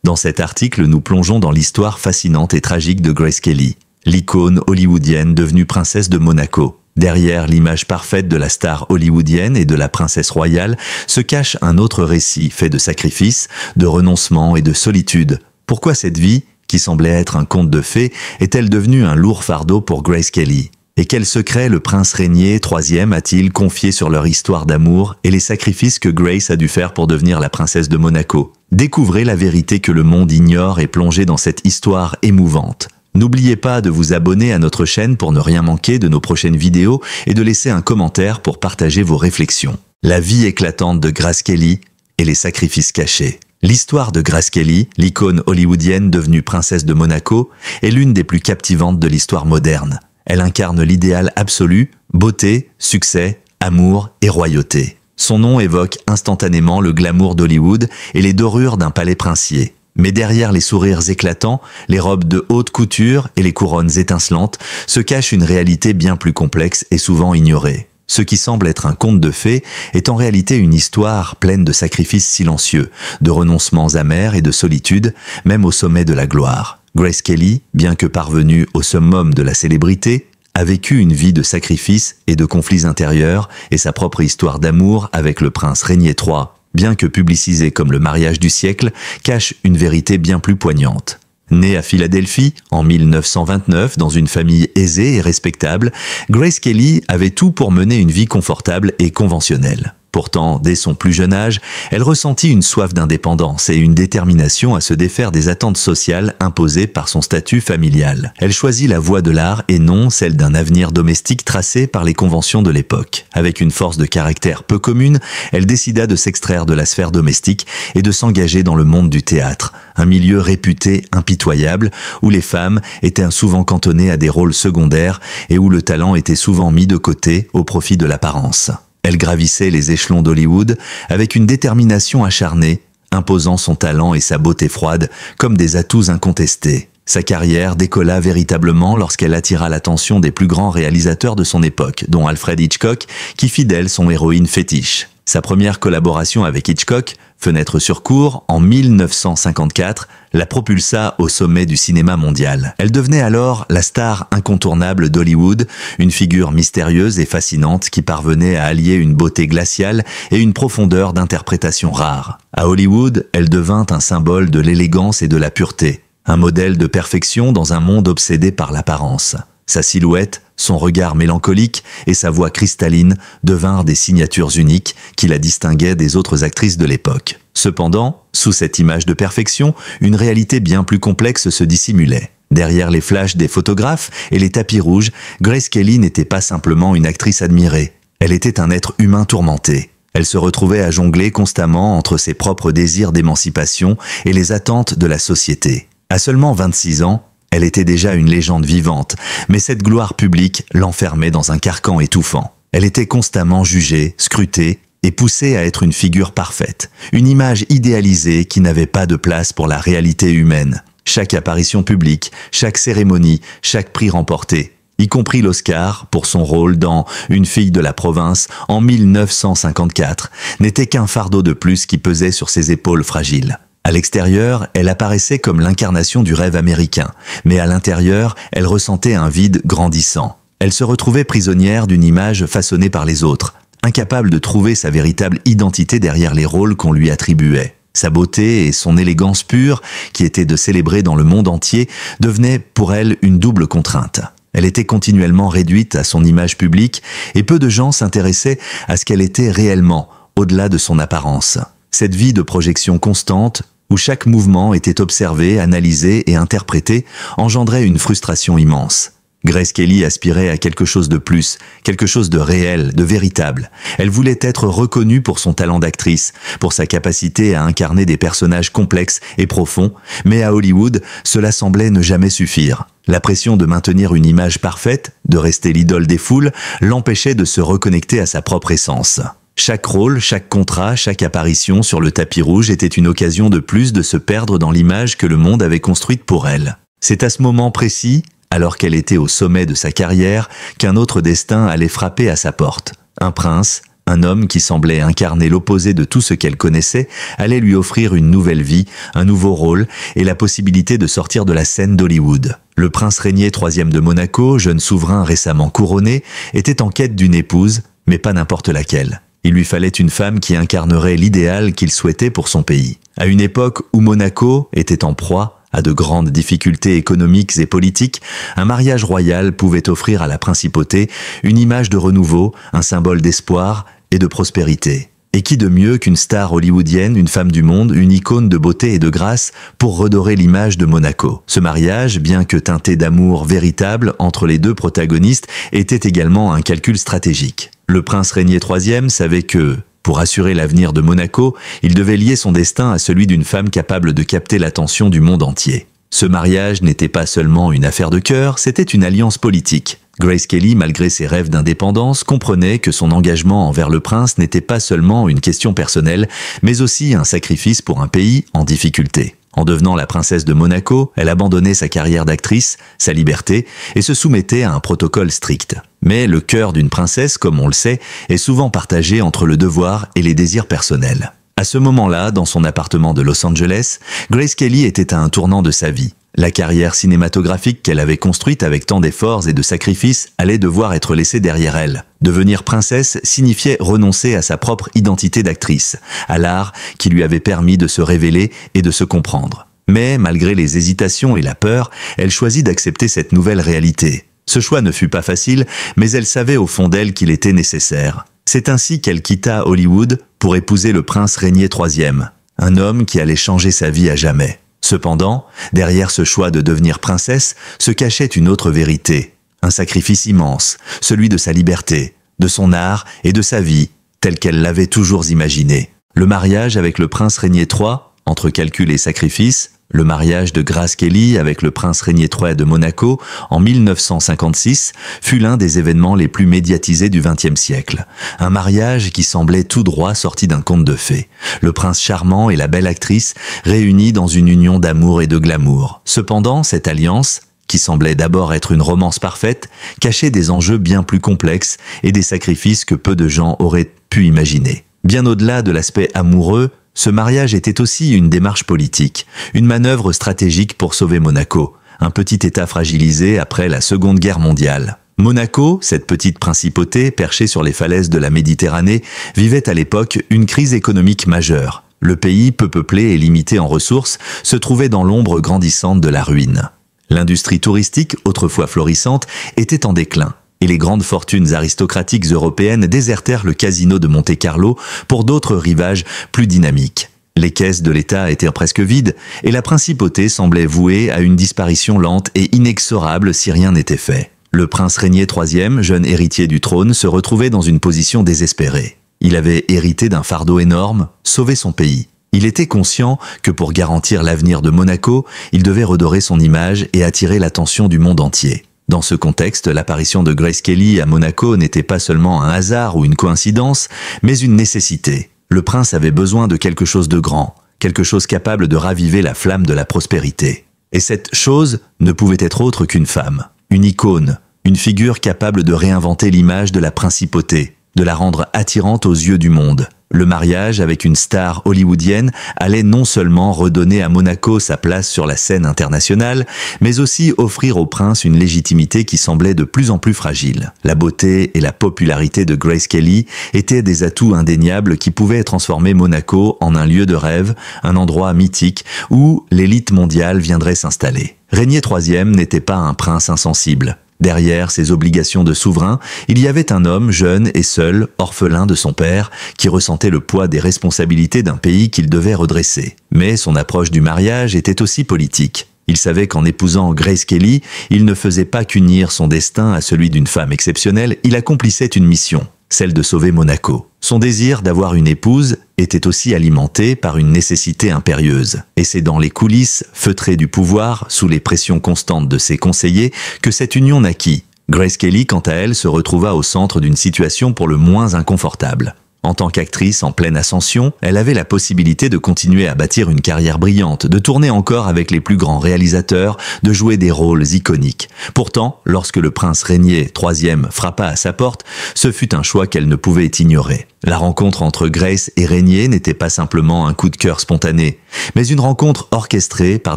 Dans cet article, nous plongeons dans l'histoire fascinante et tragique de Grace Kelly, l'icône hollywoodienne devenue princesse de Monaco. Derrière l'image parfaite de la star hollywoodienne et de la princesse royale se cache un autre récit fait de sacrifices, de renoncements et de solitude. Pourquoi cette vie, qui semblait être un conte de fées, est-elle devenue un lourd fardeau pour Grace Kelly? Et quel secret le prince régnier III a-t-il confié sur leur histoire d'amour et les sacrifices que Grace a dû faire pour devenir la princesse de Monaco? Découvrez la vérité que le monde ignore et plongez dans cette histoire émouvante. N'oubliez pas de vous abonner à notre chaîne pour ne rien manquer de nos prochaines vidéos et de laisser un commentaire pour partager vos réflexions. La vie éclatante de Grace Kelly et les sacrifices cachés. L'histoire de Grace Kelly, l'icône hollywoodienne devenue princesse de Monaco, est l'une des plus captivantes de l'histoire moderne. Elle incarne l'idéal absolu, beauté, succès, amour et royauté. Son nom évoque instantanément le glamour d'Hollywood et les dorures d'un palais princier. Mais derrière les sourires éclatants, les robes de haute couture et les couronnes étincelantes se cache une réalité bien plus complexe et souvent ignorée. Ce qui semble être un conte de fées est en réalité une histoire pleine de sacrifices silencieux, de renoncements amers et de solitude, même au sommet de la gloire. Grace Kelly, bien que parvenue au summum de la célébrité, a vécu une vie de sacrifices et de conflits intérieurs et sa propre histoire d'amour avec le prince régnier III, bien que publicisée comme le mariage du siècle, cache une vérité bien plus poignante. Née à Philadelphie en 1929 dans une famille aisée et respectable, Grace Kelly avait tout pour mener une vie confortable et conventionnelle. Pourtant, dès son plus jeune âge, elle ressentit une soif d'indépendance et une détermination à se défaire des attentes sociales imposées par son statut familial. Elle choisit la voie de l'art et non celle d'un avenir domestique tracé par les conventions de l'époque. Avec une force de caractère peu commune, elle décida de s'extraire de la sphère domestique et de s'engager dans le monde du théâtre, un milieu réputé impitoyable où les femmes étaient souvent cantonnées à des rôles secondaires et où le talent était souvent mis de côté au profit de l'apparence. Elle gravissait les échelons d'Hollywood avec une détermination acharnée, imposant son talent et sa beauté froide comme des atouts incontestés. Sa carrière décolla véritablement lorsqu'elle attira l'attention des plus grands réalisateurs de son époque, dont Alfred Hitchcock, qui fit d'elle son héroïne fétiche. Sa première collaboration avec Hitchcock, Fenêtre sur cour, en 1954, la propulsa au sommet du cinéma mondial. Elle devenait alors la star incontournable d'Hollywood, une figure mystérieuse et fascinante qui parvenait à allier une beauté glaciale et une profondeur d'interprétation rare. À Hollywood, elle devint un symbole de l'élégance et de la pureté, un modèle de perfection dans un monde obsédé par l'apparence. Sa silhouette, son regard mélancolique et sa voix cristalline devinrent des signatures uniques qui la distinguaient des autres actrices de l'époque. Cependant, sous cette image de perfection, une réalité bien plus complexe se dissimulait. Derrière les flashs des photographes et les tapis rouges, Grace Kelly n'était pas simplement une actrice admirée. Elle était un être humain tourmenté. Elle se retrouvait à jongler constamment entre ses propres désirs d'émancipation et les attentes de la société. À seulement 26 ans, elle était déjà une légende vivante, mais cette gloire publique l'enfermait dans un carcan étouffant. Elle était constamment jugée, scrutée et poussée à être une figure parfaite, une image idéalisée qui n'avait pas de place pour la réalité humaine. Chaque apparition publique, chaque cérémonie, chaque prix remporté, y compris l'Oscar pour son rôle dans Une fille de la province en 1954, n'était qu'un fardeau de plus qui pesait sur ses épaules fragiles. À l'extérieur, elle apparaissait comme l'incarnation du rêve américain, mais à l'intérieur, elle ressentait un vide grandissant. Elle se retrouvait prisonnière d'une image façonnée par les autres, incapable de trouver sa véritable identité derrière les rôles qu'on lui attribuait. Sa beauté et son élégance pure, qui étaient de célébrer dans le monde entier, devenaient pour elle une double contrainte. Elle était continuellement réduite à son image publique et peu de gens s'intéressaient à ce qu'elle était réellement, au-delà de son apparence. Cette vie de projection constante, où chaque mouvement était observé, analysé et interprété, engendrait une frustration immense. Grace Kelly aspirait à quelque chose de plus, quelque chose de réel, de véritable. Elle voulait être reconnue pour son talent d'actrice, pour sa capacité à incarner des personnages complexes et profonds, mais à Hollywood, cela semblait ne jamais suffire. La pression de maintenir une image parfaite, de rester l'idole des foules, l'empêchait de se reconnecter à sa propre essence. Chaque rôle, chaque contrat, chaque apparition sur le tapis rouge était une occasion de plus de se perdre dans l'image que le monde avait construite pour elle. C'est à ce moment précis, alors qu'elle était au sommet de sa carrière, qu'un autre destin allait frapper à sa porte. Un prince, Un homme qui semblait incarner l'opposé de tout ce qu'elle connaissait allait lui offrir une nouvelle vie, un nouveau rôle et la possibilité de sortir de la scène d'Hollywood. Le prince régnier III de Monaco, jeune souverain récemment couronné, était en quête d'une épouse, mais pas n'importe laquelle. Il lui fallait une femme qui incarnerait l'idéal qu'il souhaitait pour son pays. À une époque où Monaco était en proie à de grandes difficultés économiques et politiques, un mariage royal pouvait offrir à la principauté une image de renouveau, un symbole d'espoir et de prospérité. Et qui de mieux qu'une star hollywoodienne, une femme du monde, une icône de beauté et de grâce pour redorer l'image de Monaco. Ce mariage, bien que teinté d'amour véritable entre les deux protagonistes, était également un calcul stratégique. Le prince régnier III savait que, pour assurer l'avenir de Monaco, il devait lier son destin à celui d'une femme capable de capter l'attention du monde entier. Ce mariage n'était pas seulement une affaire de cœur, c'était une alliance politique. Grace Kelly, malgré ses rêves d'indépendance, comprenait que son engagement envers le prince n'était pas seulement une question personnelle, mais aussi un sacrifice pour un pays en difficulté. En devenant la princesse de Monaco, elle abandonnait sa carrière d'actrice, sa liberté, et se soumettait à un protocole strict. Mais le cœur d'une princesse, comme on le sait, est souvent partagé entre le devoir et les désirs personnels. À ce moment-là, dans son appartement de Los Angeles, Grace Kelly était à un tournant de sa vie. La carrière cinématographique qu'elle avait construite avec tant d'efforts et de sacrifices allait devoir être laissée derrière elle. Devenir princesse signifiait renoncer à sa propre identité d'actrice, à l'art qui lui avait permis de se révéler et de se comprendre. Mais, malgré les hésitations et la peur, elle choisit d'accepter cette nouvelle réalité. Ce choix ne fut pas facile, mais elle savait au fond d'elle qu'il était nécessaire. C'est ainsi qu'elle quitta Hollywood pour épouser le prince régnier III, un homme qui allait changer sa vie à jamais. Cependant, derrière ce choix de devenir princesse se cachait une autre vérité, un sacrifice immense, celui de sa liberté, de son art et de sa vie, telle qu'elle l'avait toujours imaginé. Le mariage avec le prince régnier III, entre calcul et sacrifice, le mariage de Grace Kelly avec le prince régnier III de Monaco en 1956 fut l'un des événements les plus médiatisés du XXe siècle. Un mariage qui semblait tout droit sorti d'un conte de fées. Le prince charmant et la belle actrice réunis dans une union d'amour et de glamour. Cependant, cette alliance, qui semblait d'abord être une romance parfaite, cachait des enjeux bien plus complexes et des sacrifices que peu de gens auraient pu imaginer. Bien au-delà de l'aspect amoureux, ce mariage était aussi une démarche politique, une manœuvre stratégique pour sauver Monaco, un petit État fragilisé après la Seconde Guerre mondiale. Monaco, cette petite principauté perchée sur les falaises de la Méditerranée, vivait à l'époque une crise économique majeure. Le pays, peu peuplé et limité en ressources, se trouvait dans l'ombre grandissante de la ruine. L'industrie touristique, autrefois florissante, était en déclin. Et les grandes fortunes aristocratiques européennes désertèrent le casino de Monte-Carlo pour d'autres rivages plus dynamiques. Les caisses de l'État étaient presque vides et la principauté semblait vouée à une disparition lente et inexorable si rien n'était fait. Le prince régnier III, jeune héritier du trône, se retrouvait dans une position désespérée. Il avait hérité d'un fardeau énorme, sauver son pays. Il était conscient que pour garantir l'avenir de Monaco, il devait redorer son image et attirer l'attention du monde entier. Dans ce contexte, l'apparition de Grace Kelly à Monaco n'était pas seulement un hasard ou une coïncidence, mais une nécessité. Le prince avait besoin de quelque chose de grand, quelque chose capable de raviver la flamme de la prospérité. Et cette chose ne pouvait être autre qu'une femme, une icône, une figure capable de réinventer l'image de la principauté, de la rendre attirante aux yeux du monde. Le mariage avec une star hollywoodienne allait non seulement redonner à Monaco sa place sur la scène internationale, mais aussi offrir au prince une légitimité qui semblait de plus en plus fragile. La beauté et la popularité de Grace Kelly étaient des atouts indéniables qui pouvaient transformer Monaco en un lieu de rêve, un endroit mythique où l'élite mondiale viendrait s'installer. Régnier III n'était pas un prince insensible. Derrière ses obligations de souverain, il y avait un homme jeune et seul, orphelin de son père, qui ressentait le poids des responsabilités d'un pays qu'il devait redresser. Mais son approche du mariage était aussi politique. Il savait qu'en épousant Grace Kelly, il ne faisait pas qu'unir son destin à celui d'une femme exceptionnelle, il accomplissait une mission, celle de sauver Monaco. Son désir d'avoir une épouse était aussi alimenté par une nécessité impérieuse. Et c'est dans les coulisses feutrées du pouvoir, sous les pressions constantes de ses conseillers, que cette union naquit. Grace Kelly, quant à elle, se retrouva au centre d'une situation pour le moins inconfortable. En tant qu'actrice en pleine ascension, elle avait la possibilité de continuer à bâtir une carrière brillante, de tourner encore avec les plus grands réalisateurs, de jouer des rôles iconiques. Pourtant, lorsque le prince Rainier III frappa à sa porte, ce fut un choix qu'elle ne pouvait ignorer. La rencontre entre Grace et Rainier n'était pas simplement un coup de cœur spontané, mais une rencontre orchestrée par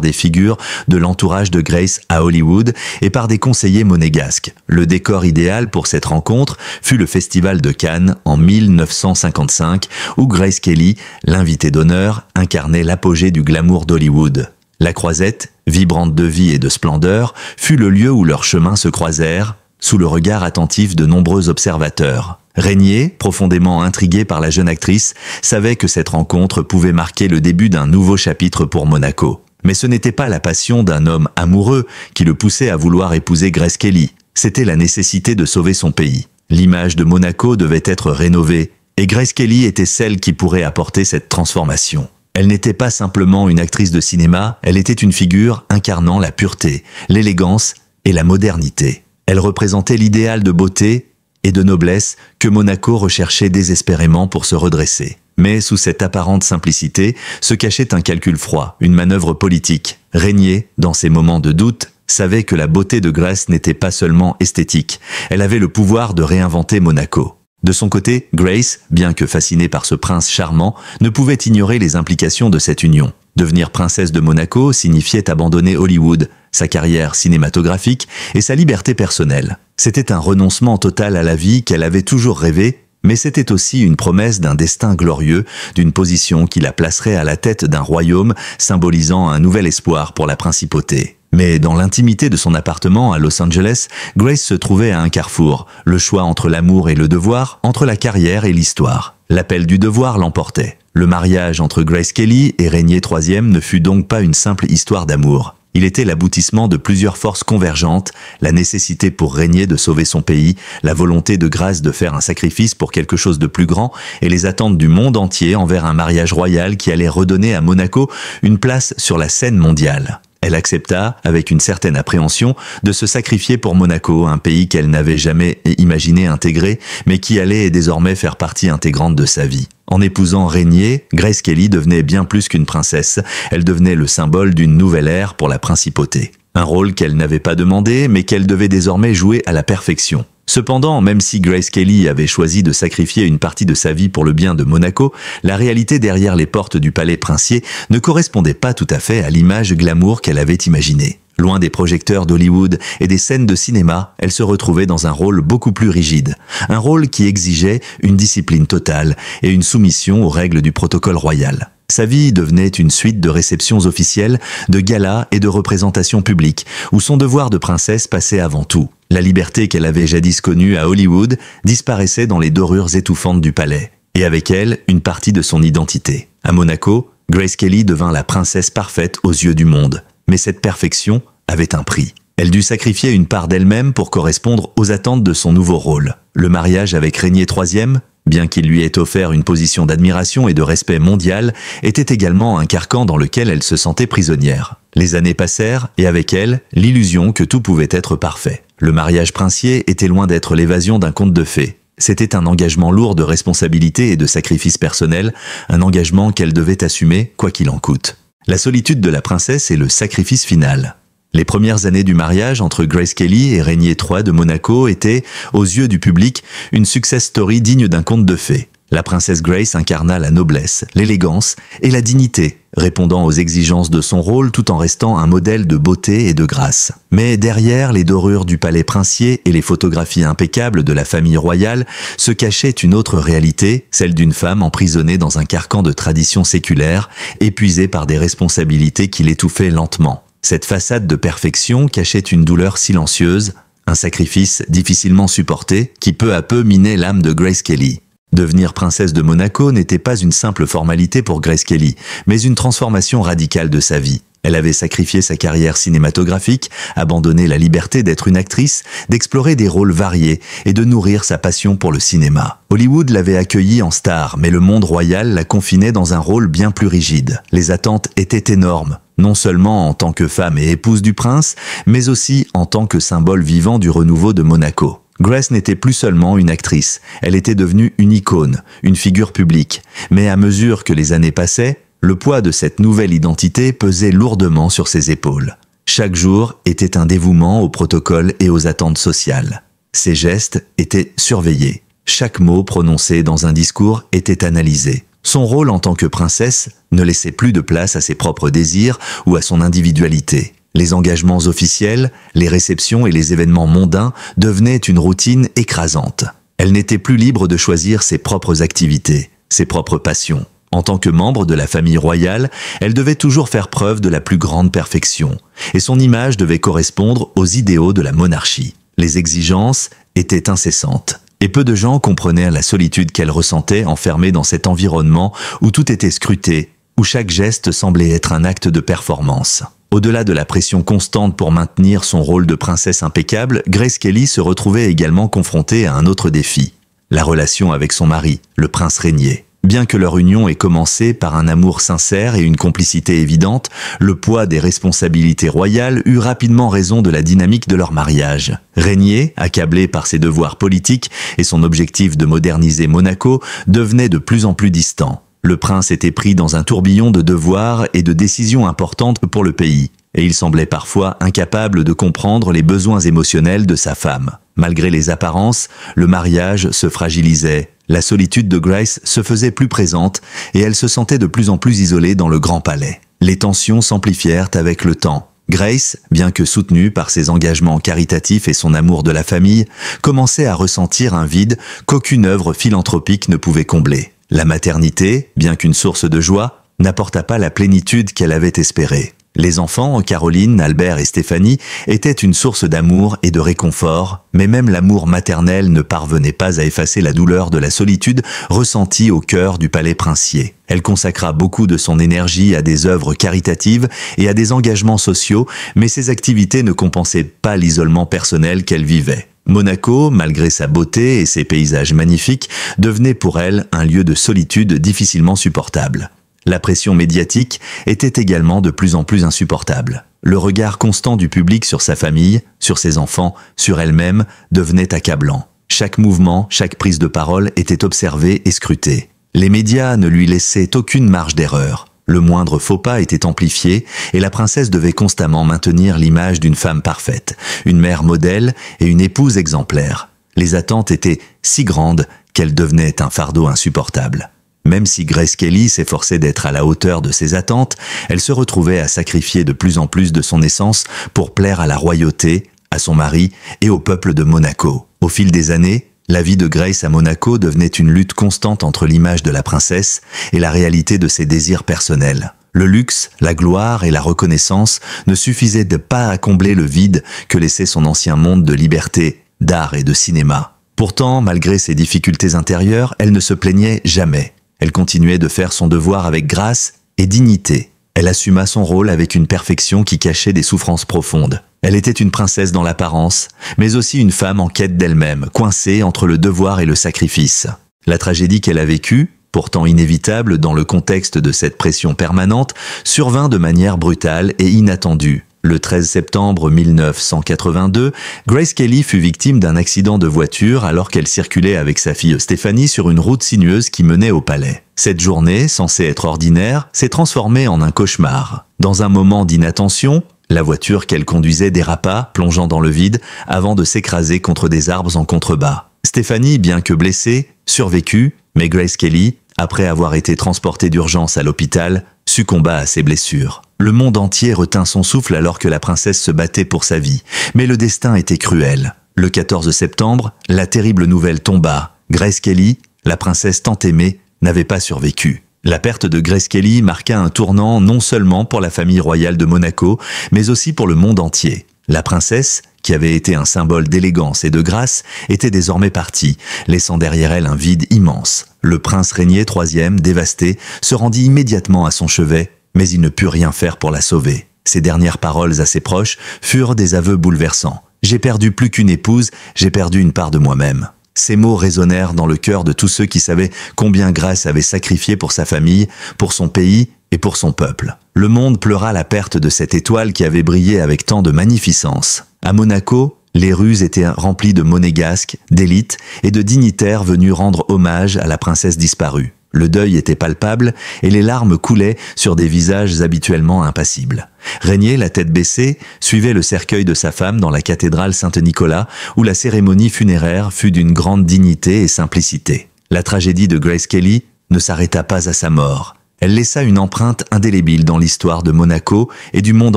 des figures de l'entourage de Grace à Hollywood et par des conseillers monégasques. Le décor idéal pour cette rencontre fut le Festival de Cannes en 1955, où Grace Kelly, l'invitée d'honneur, incarnait l'apogée du glamour d'Hollywood. La Croisette, vibrante de vie et de splendeur, fut le lieu où leurs chemins se croisèrent, sous le regard attentif de nombreux observateurs. Rainier, profondément intrigué par la jeune actrice, savait que cette rencontre pouvait marquer le début d'un nouveau chapitre pour Monaco. Mais ce n'était pas la passion d'un homme amoureux qui le poussait à vouloir épouser Grace Kelly, c'était la nécessité de sauver son pays. L'image de Monaco devait être rénovée, et Grace Kelly était celle qui pourrait apporter cette transformation. Elle n'était pas simplement une actrice de cinéma, elle était une figure incarnant la pureté, l'élégance et la modernité. Elle représentait l'idéal de beauté et de noblesse que Monaco recherchait désespérément pour se redresser. Mais sous cette apparente simplicité se cachait un calcul froid, une manœuvre politique. Rainier, dans ses moments de doute, savait que la beauté de Grace n'était pas seulement esthétique, elle avait le pouvoir de réinventer Monaco. De son côté, Grace, bien que fascinée par ce prince charmant, ne pouvait ignorer les implications de cette union. Devenir princesse de Monaco signifiait abandonner Hollywood, sa carrière cinématographique et sa liberté personnelle. C'était un renoncement total à la vie qu'elle avait toujours rêvé, mais c'était aussi une promesse d'un destin glorieux, d'une position qui la placerait à la tête d'un royaume symbolisant un nouvel espoir pour la principauté. Mais dans l'intimité de son appartement à Los Angeles, Grace se trouvait à un carrefour, le choix entre l'amour et le devoir, entre la carrière et l'histoire. L'appel du devoir l'emportait. Le mariage entre Grace Kelly et Rainier III ne fut donc pas une simple histoire d'amour. Il était l'aboutissement de plusieurs forces convergentes, la nécessité pour Rainier de sauver son pays, la volonté de Grace de faire un sacrifice pour quelque chose de plus grand et les attentes du monde entier envers un mariage royal qui allait redonner à Monaco une place sur la scène mondiale. Elle accepta, avec une certaine appréhension, de se sacrifier pour Monaco, un pays qu'elle n'avait jamais imaginé intégrer, mais qui allait désormais faire partie intégrante de sa vie. En épousant Rainier, Grace Kelly devenait bien plus qu'une princesse, elle devenait le symbole d'une nouvelle ère pour la principauté. Un rôle qu'elle n'avait pas demandé, mais qu'elle devait désormais jouer à la perfection. Cependant, même si Grace Kelly avait choisi de sacrifier une partie de sa vie pour le bien de Monaco, la réalité derrière les portes du palais princier ne correspondait pas tout à fait à l'image glamour qu'elle avait imaginée. Loin des projecteurs d'Hollywood et des scènes de cinéma, elle se retrouvait dans un rôle beaucoup plus rigide. Un rôle qui exigeait une discipline totale et une soumission aux règles du protocole royal. Sa vie devenait une suite de réceptions officielles, de galas et de représentations publiques, où son devoir de princesse passait avant tout. La liberté qu'elle avait jadis connue à Hollywood disparaissait dans les dorures étouffantes du palais, et avec elle, une partie de son identité. À Monaco, Grace Kelly devint la princesse parfaite aux yeux du monde. Mais cette perfection avait un prix. Elle dut sacrifier une part d'elle-même pour correspondre aux attentes de son nouveau rôle. Le mariage avec Rainier III, bien qu'il lui ait offert une position d'admiration et de respect mondial, était également un carcan dans lequel elle se sentait prisonnière. Les années passèrent, et avec elles, l'illusion que tout pouvait être parfait. Le mariage princier était loin d'être l'évasion d'un conte de fées. C'était un engagement lourd de responsabilité et de sacrifice personnel, un engagement qu'elle devait assumer, quoi qu'il en coûte. La solitude de la princesse est le sacrifice final. Les premières années du mariage entre Grace Kelly et Rainier III de Monaco étaient, aux yeux du public, une success story digne d'un conte de fées. La princesse Grace incarna la noblesse, l'élégance et la dignité, répondant aux exigences de son rôle tout en restant un modèle de beauté et de grâce. Mais derrière les dorures du palais princier et les photographies impeccables de la famille royale se cachait une autre réalité, celle d'une femme emprisonnée dans un carcan de traditions séculaires, épuisée par des responsabilités qui l'étouffaient lentement. Cette façade de perfection cachait une douleur silencieuse, un sacrifice difficilement supporté qui peu à peu minait l'âme de Grace Kelly. Devenir princesse de Monaco n'était pas une simple formalité pour Grace Kelly, mais une transformation radicale de sa vie. Elle avait sacrifié sa carrière cinématographique, abandonné la liberté d'être une actrice, d'explorer des rôles variés et de nourrir sa passion pour le cinéma. Hollywood l'avait accueillie en star, mais le monde royal la confinait dans un rôle bien plus rigide. Les attentes étaient énormes, non seulement en tant que femme et épouse du prince, mais aussi en tant que symbole vivant du renouveau de Monaco. Grace n'était plus seulement une actrice, elle était devenue une icône, une figure publique. Mais à mesure que les années passaient, le poids de cette nouvelle identité pesait lourdement sur ses épaules. Chaque jour était un dévouement au protocole et aux attentes sociales. Ses gestes étaient surveillés. Chaque mot prononcé dans un discours était analysé. Son rôle en tant que princesse ne laissait plus de place à ses propres désirs ou à son individualité. Les engagements officiels, les réceptions et les événements mondains devenaient une routine écrasante. Elle n'était plus libre de choisir ses propres activités, ses propres passions. En tant que membre de la famille royale, elle devait toujours faire preuve de la plus grande perfection, et son image devait correspondre aux idéaux de la monarchie. Les exigences étaient incessantes, et peu de gens comprenaient la solitude qu'elle ressentait enfermée dans cet environnement où tout était scruté, où chaque geste semblait être un acte de performance. Au-delà de la pression constante pour maintenir son rôle de princesse impeccable, Grace Kelly se retrouvait également confrontée à un autre défi, la relation avec son mari, le prince régnier. Bien que leur union ait commencé par un amour sincère et une complicité évidente, le poids des responsabilités royales eut rapidement raison de la dynamique de leur mariage. Régnier, accablé par ses devoirs politiques et son objectif de moderniser Monaco, devenait de plus en plus distant. Le prince était pris dans un tourbillon de devoirs et de décisions importantes pour le pays, et il semblait parfois incapable de comprendre les besoins émotionnels de sa femme. Malgré les apparences, le mariage se fragilisait. La solitude de Grace se faisait plus présente et elle se sentait de plus en plus isolée dans le grand palais. Les tensions s'amplifièrent avec le temps. Grace, bien que soutenue par ses engagements caritatifs et son amour de la famille, commençait à ressentir un vide qu'aucune œuvre philanthropique ne pouvait combler. La maternité, bien qu'une source de joie, n'apporta pas la plénitude qu'elle avait espérée. Les enfants, Caroline, Albert et Stéphanie, étaient une source d'amour et de réconfort, mais même l'amour maternel ne parvenait pas à effacer la douleur de la solitude ressentie au cœur du palais princier. Elle consacra beaucoup de son énergie à des œuvres caritatives et à des engagements sociaux, mais ces activités ne compensaient pas l'isolement personnel qu'elle vivait. Monaco, malgré sa beauté et ses paysages magnifiques, devenait pour elle un lieu de solitude difficilement supportable. La pression médiatique était également de plus en plus insupportable. Le regard constant du public sur sa famille, sur ses enfants, sur elle-même, devenait accablant. Chaque mouvement, chaque prise de parole était observée et scrutée. Les médias ne lui laissaient aucune marge d'erreur. Le moindre faux pas était amplifié et la princesse devait constamment maintenir l'image d'une femme parfaite, une mère modèle et une épouse exemplaire. Les attentes étaient si grandes qu'elles devenaient un fardeau insupportable. Même si Grace Kelly s'efforçait d'être à la hauteur de ses attentes, elle se retrouvait à sacrifier de plus en plus de son essence pour plaire à la royauté, à son mari et au peuple de Monaco. Au fil des années, la vie de Grace à Monaco devenait une lutte constante entre l'image de la princesse et la réalité de ses désirs personnels. Le luxe, la gloire et la reconnaissance ne suffisaient pas à combler le vide que laissait son ancien monde de liberté, d'art et de cinéma. Pourtant, malgré ses difficultés intérieures, elle ne se plaignait jamais. Elle continuait de faire son devoir avec grâce et dignité. Elle assuma son rôle avec une perfection qui cachait des souffrances profondes. Elle était une princesse dans l'apparence, mais aussi une femme en quête d'elle-même, coincée entre le devoir et le sacrifice. La tragédie qu'elle a vécue, pourtant inévitable dans le contexte de cette pression permanente, survint de manière brutale et inattendue. Le 13 septembre 1982, Grace Kelly fut victime d'un accident de voiture alors qu'elle circulait avec sa fille Stéphanie sur une route sinueuse qui menait au palais. Cette journée, censée être ordinaire, s'est transformée en un cauchemar. Dans un moment d'inattention, la voiture qu'elle conduisait dérapa, plongeant dans le vide, avant de s'écraser contre des arbres en contrebas. Stéphanie, bien que blessée, survécut, mais Grace Kelly, après avoir été transportée d'urgence à l'hôpital, succomba à ses blessures. Le monde entier retint son souffle alors que la princesse se battait pour sa vie. Mais le destin était cruel. Le 14 septembre, la terrible nouvelle tomba. Grace Kelly, la princesse tant aimée, n'avait pas survécu. La perte de Grace Kelly marqua un tournant non seulement pour la famille royale de Monaco, mais aussi pour le monde entier. La princesse, qui avait été un symbole d'élégance et de grâce, était désormais partie, laissant derrière elle un vide immense. Le prince régnier troisième, dévasté, se rendit immédiatement à son chevet, mais il ne put rien faire pour la sauver. Ses dernières paroles à ses proches furent des aveux bouleversants. « J'ai perdu plus qu'une épouse, j'ai perdu une part de moi-même ». Ces mots résonnèrent dans le cœur de tous ceux qui savaient combien Grace avait sacrifié pour sa famille, pour son pays et pour son peuple. Le monde pleura la perte de cette étoile qui avait brillé avec tant de magnificence. À Monaco, Les rues étaient remplies de monégasques, d'élites et de dignitaires venus rendre hommage à la princesse disparue. Le deuil était palpable et les larmes coulaient sur des visages habituellement impassibles. Régnier, la tête baissée, suivait le cercueil de sa femme dans la cathédrale Saint-Nicolas, où la cérémonie funéraire fut d'une grande dignité et simplicité. La tragédie de Grace Kelly ne s'arrêta pas à sa mort. Elle laissa une empreinte indélébile dans l'histoire de Monaco et du monde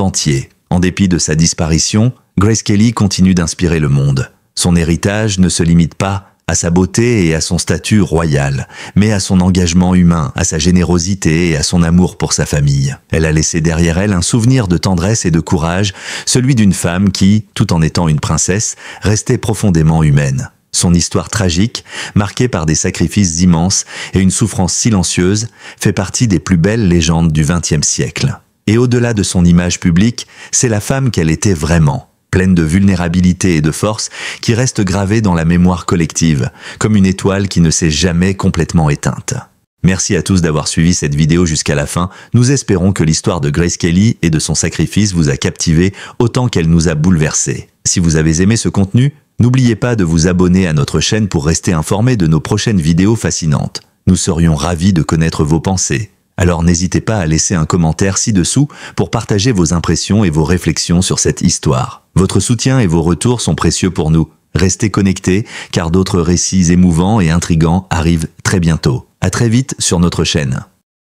entier. En dépit de sa disparition, Grace Kelly continue d'inspirer le monde. Son héritage ne se limite pas à sa beauté et à son statut royal, mais à son engagement humain, à sa générosité et à son amour pour sa famille. Elle a laissé derrière elle un souvenir de tendresse et de courage, celui d'une femme qui, tout en étant une princesse, restait profondément humaine. Son histoire tragique, marquée par des sacrifices immenses et une souffrance silencieuse, fait partie des plus belles légendes du XXe siècle. Et au-delà de son image publique, c'est la femme qu'elle était vraiment, pleine de vulnérabilité et de force, qui reste gravée dans la mémoire collective, comme une étoile qui ne s'est jamais complètement éteinte. Merci à tous d'avoir suivi cette vidéo jusqu'à la fin. Nous espérons que l'histoire de Grace Kelly et de son sacrifice vous a captivé autant qu'elle nous a bouleversés. Si vous avez aimé ce contenu, n'oubliez pas de vous abonner à notre chaîne pour rester informé de nos prochaines vidéos fascinantes. Nous serions ravis de connaître vos pensées. Alors n'hésitez pas à laisser un commentaire ci-dessous pour partager vos impressions et vos réflexions sur cette histoire. Votre soutien et vos retours sont précieux pour nous. Restez connectés car d'autres récits émouvants et intrigants arrivent très bientôt. À très vite sur notre chaîne.